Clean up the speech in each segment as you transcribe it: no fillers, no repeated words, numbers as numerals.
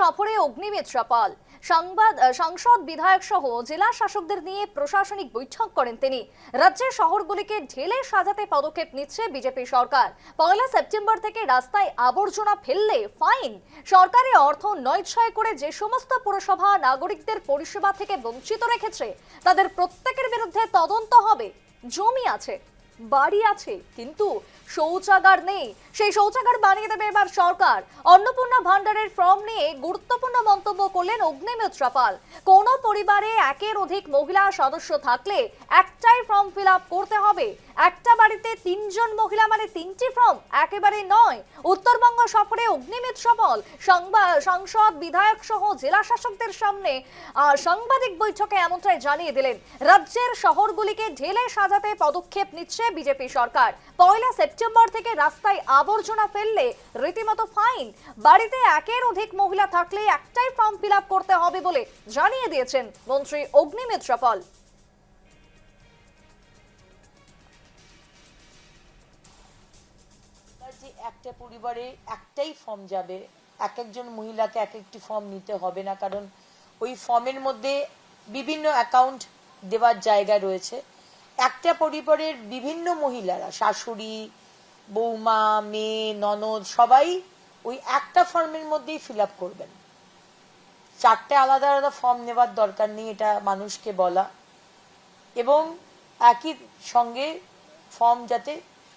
সফরে অগ্নিমিত্রা পাল সাংসদ বিধায়ক সহ জেলা শাসকদের নিয়ে প্রশাসনিক বৈঠক করেন তিনি। রাজ্যের শহরগুলিকে ঢেলে সাজাতে পদক্ষেপ নিচ্ছে বিজেপি সরকার। 1 সেপ্টেম্বর থেকে রাস্তায় আবর্জনা ফেললে ফাইন। সরকারি অর্থ নয়ছয় করে যে সমস্ত পুরসভা নাগরিকদের পরিষেবা থেকে বঞ্চিত রেখেছে তাদের প্রত্যেকের বিরুদ্ধে তদন্ত হবে। জমি আছে, বাড়ি আছে, কিন্তু শৌচাগার নেই। সেই শৌচাগার বানিয়ে দেবে এবার সরকার। অন্নপূর্ণা ভান্ডারের ফর্ম নিয়ে গুরুত্বপূর্ণ মন্তব্য করলেন অগ্নিমিত্রা পাল। কোন পরিবারে একের অধিক মহিলা সদস্য থাকলে একটাই ফর্ম ফিল আপ করতে হবে। একটা বাড়িতে 3 জন মহিলা মানে 3টি ফর্ম একেবারে নয়। উত্তরবঙ্গ সফরে অগ্নিমিত্রা পাল সাংসদ বিধায়ক সহ জেলা শাসকদের সামনে সাংবাদিক বৈঠকে এমনটাই জানিয়ে দিলেন। রাজ্যের শহরগুলিকে ঢেলে সাজাতে পদক্ষেপ নিচ্ছে বিজেপি সরকার। 1 সেপ্টেম্বর থেকে রাস্তায় আবর্জনা ফেললে রীতিমতো ফাইন। বাড়িতে একের অধিক মহিলা থাকলে একটাই ফর্ম ফিল আপ করতে হবে বলে জানিয়ে দিয়েছেন মন্ত্রী অগ্নিমিত্রা পাল। একটা পরিবারে একটাই ফর্ম যাবে, এক একজন মহিলাকে এক একটি ফর্ম নিতে হবে না, কারণ ওই ফর্মের মধ্যে বিভিন্ন অ্যাকাউন্ট দেওয়ার জায়গা রয়েছে। একটা পরিবারের বিভিন্ন মহিলারা, শাশুড়ি, বৌমা, মেয়ে, ননদ, সবাই ওই একটা ফর্মের মধ্যেই ফিল আপ করবেন। 4টে আলাদা আলাদা ফর্ম নেওয়ার দরকার নেই, এটা মানুষকে বলা। এবং একই সঙ্গে ফর্ম যাতে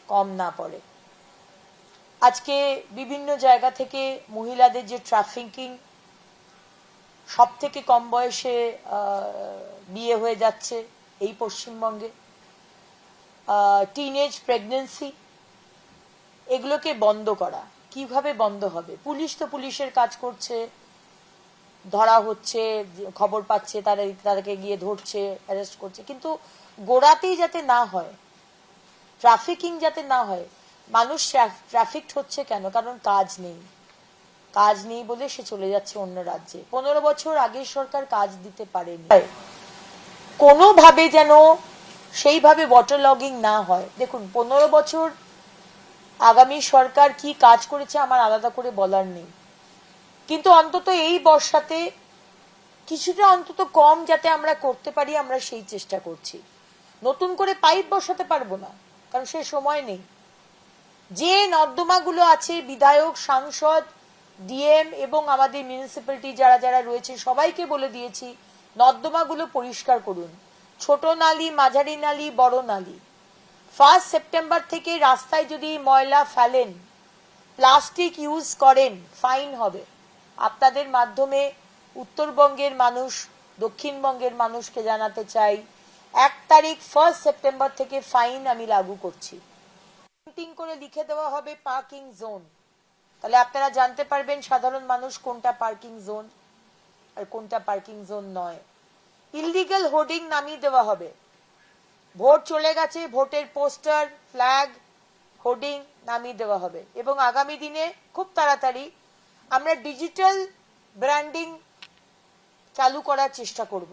কম না পড়ে। আজকে বিভিন্ন জায়গা থেকে মহিলাদের যে ট্রাফিকিং, সব থেকে কম বয়সে বিয়ে হয়ে যাচ্ছে এই পশ্চিমবঙ্গে, টিনেজ প্রেগন্যান্সি, এগুলোকে বন্ধ করা। কিভাবে বন্ধ হবে? পুলিশ তো পুলিশের কাজ করছে, ধরা হচ্ছে, খবর পাচ্ছে, তাদেরকে গিয়ে ধরছে, অ্যারেস্ট করছে, কিন্তু গোড়াতেই যাতে না হয়, ট্রাফিকিং যাতে না হয়। মানুষ ট্রাফিকড হচ্ছে কেন? কারণ কাজ নেই। কাজ নেই বলে সে চলে যাচ্ছে অন্য রাজ্যে। 15 বছর আগের সরকার কাজ দিতে পারেনি। কোনোভাবে যেন সেইভাবে ওয়াটার লগিং না হয়। দেখুন, 15 বছর আগামী সরকার কি কাজ করেছে আমার আলাদা করে বলার নেই, কিন্তু অন্তত এই বর্ষাতে কিছুটা অন্তত কম যাতে আমরা করতে পারি, আমরা সেই চেষ্টা করছি। নতুন করে পাইপ বসাতে পারবো না, কারণ সে সময় নেই। যে নর্দমাগুলো আছে, বিধায়ক, সাংসদ, ডিএম এবং আমাদের মিউনিসিপ্যালিটি যারা যারা রয়েছে সবাইকে বলে দিয়েছি, নর্দমাগুলো পরিষ্কার করুন। ছোট নালী, মাঝারি নালী, বড় নালী। 1 সেপ্টেম্বর থেকে রাস্তায় যদি ময়লা ফেলেন, প্লাস্টিক ইউজ করেন, ফাইন হবে। আপনাদের মাধ্যমে উত্তরবঙ্গের মানুষ, দক্ষিণবঙ্গের মানুষকে জানাতে চাই, 1 তারিখ 1 সেপ্টেম্বর থেকে ফাইন আমি লাগু করছি। করে লিখে দেওয়া হবে পার্কিং জোন। তাহলে আপনারা জানতে পারবেন সাধারণ মানুষ কোনটা পার্কিং জোন আর কোনটা পার্কিং জোন নয়। ইললিগাল হোর্ডিং নামিয়ে দেওয়া হবে। ভোট চলে গেছে, ভোটের পোস্টার, ফ্ল্যাগ, হোর্ডিং নামিয়ে দেওয়া হবে। এবং আগামী দিনে খুব তাড়াতাড়ি আমরা ডিজিটাল ব্র্যান্ডিং চালু করার চেষ্টা করব।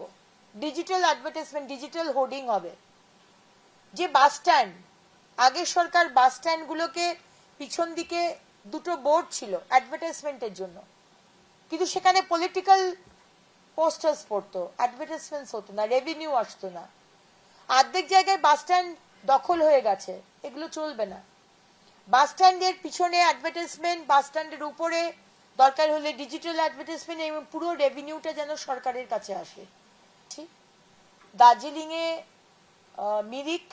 ডিজিটাল অ্যাডভার্টাইজমেন্ট, ডিজিটাল হোর্ডিং হবে। যে বাস স্ট্যান্ড, আগের সরকার বাস স্ট্যান্ডগুলোকে পিছন দিকে 2টো বোর্ড ছিল অ্যাডভার্টাইজমেন্টের জন্য, কিন্তু সেখানে পলিটিক্যাল পোস্টার্স পড়তো, অ্যাডভার্টাইজমেন্টস হতো না, রেভিনিউ আসতো না। অর্ধেক জায়গায় বাস স্ট্যান্ড দখল হয়ে গেছে, এগুলো চলবে না। বাস স্ট্যান্ডের পিছনে অ্যাডভার্টাইজমেন্ট, বাস স্ট্যান্ডের উপরে দরকার হলে ডিজিটাল অ্যাডভার্টাইজমেন্ট, এবং পুরো রেভিনিউটা যেন সরকারের কাছে আসে। ঠিক দার্জিলিং এ মিরিক,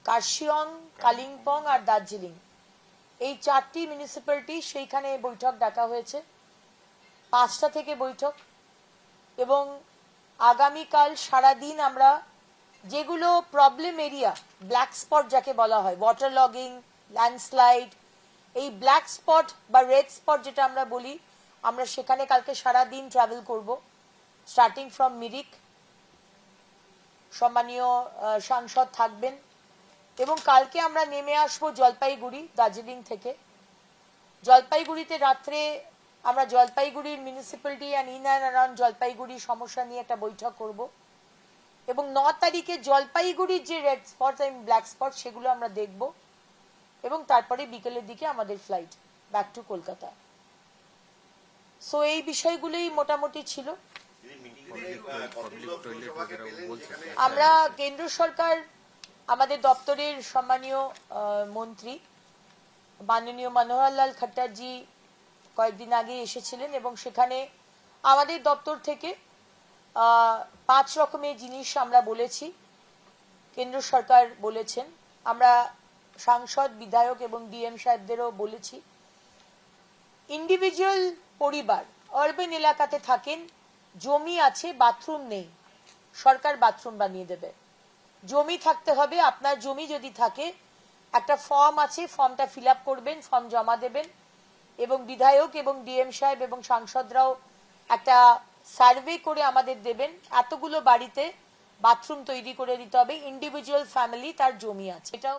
কার্শিয়ং, কালিম্পং আর দার্জিলিং, এই 4টি মিউনিসিপ্যালিটি, সেইখানে বৈঠক ডাকা হয়েছে। 5টা থেকে বৈঠক। এবং আগামীকাল সারাদিন আমরা যেগুলো প্রবলেম এরিয়া, ব্ল্যাক স্পট যাকে বলা হয়, ওয়াটার লগিং, ল্যান্ডস্লাইড, এই ব্ল্যাক স্পট বা রেড স্পট যেটা আমরা বলি, আমরা সেখানে কালকে সারাদিন ট্রাভেল করব, স্টার্টিং ফ্রম মিরিক। সম্মানীয় সাংসদ থাকবেন। এবং কালকে আমরা নেমে আসবো জলপাইগুড়ি, দার্জিলিং থেকে। জলপাইগুড়িতে রাত্রে আমরা জলপাইগুড়ির municipality and in and around Jalpaiguri সমস্যা নিয়ে একটা বৈঠক করব। এবং 9 তারিখে জলপাইগুড়ির যে রেড স্পট এবং ব্ল্যাক স্পট সেগুলো আমরা দেখব। এবং তারপরে বিকেলের দিকে আমাদের flight back to Kolkata. So এই বিষয়গুলোই মোটামুটি ছিল। আমরা কেন্দ্র সরকার, আমাদের দপ্তরের সম্মানীয় মন্ত্রী মাননীয় মনোহরলাল খট্টারজি কয়েকদিন আগে এসেছিলেন এবং সেখানে আমাদের দপ্তর থেকে 5 রকমের জিনিস আমরা বলেছি, কেন্দ্র সরকার বলেছেন। আমরা সাংসদ, বিধায়ক এবং ডিএম সাহেবদেরও বলেছি, ইন্ডিভিজুয়াল পরিবার আরবান এলাকাতে থাকেন, জমি আছে, বাথরুম নেই, সরকার বাথরুম বানিয়ে দেবে। জমি থাকতে হবে, আপনার জমি যদি থাকে একটা ফর্ম আছে, ফর্মটা ফিল আপ করবেন, ফর্ম জমা দেবেন এবং বিধায়ক এবং ডিএম সাহেব এবং সাংসদরাও একটা সার্ভে করে আমাদের দেবেন, এতগুলো বাড়িতে বাথরুম তৈরি করে দিতে হবে, ইন্ডিভিজুয়াল ফ্যামিলি তার জমি আছে, এটাও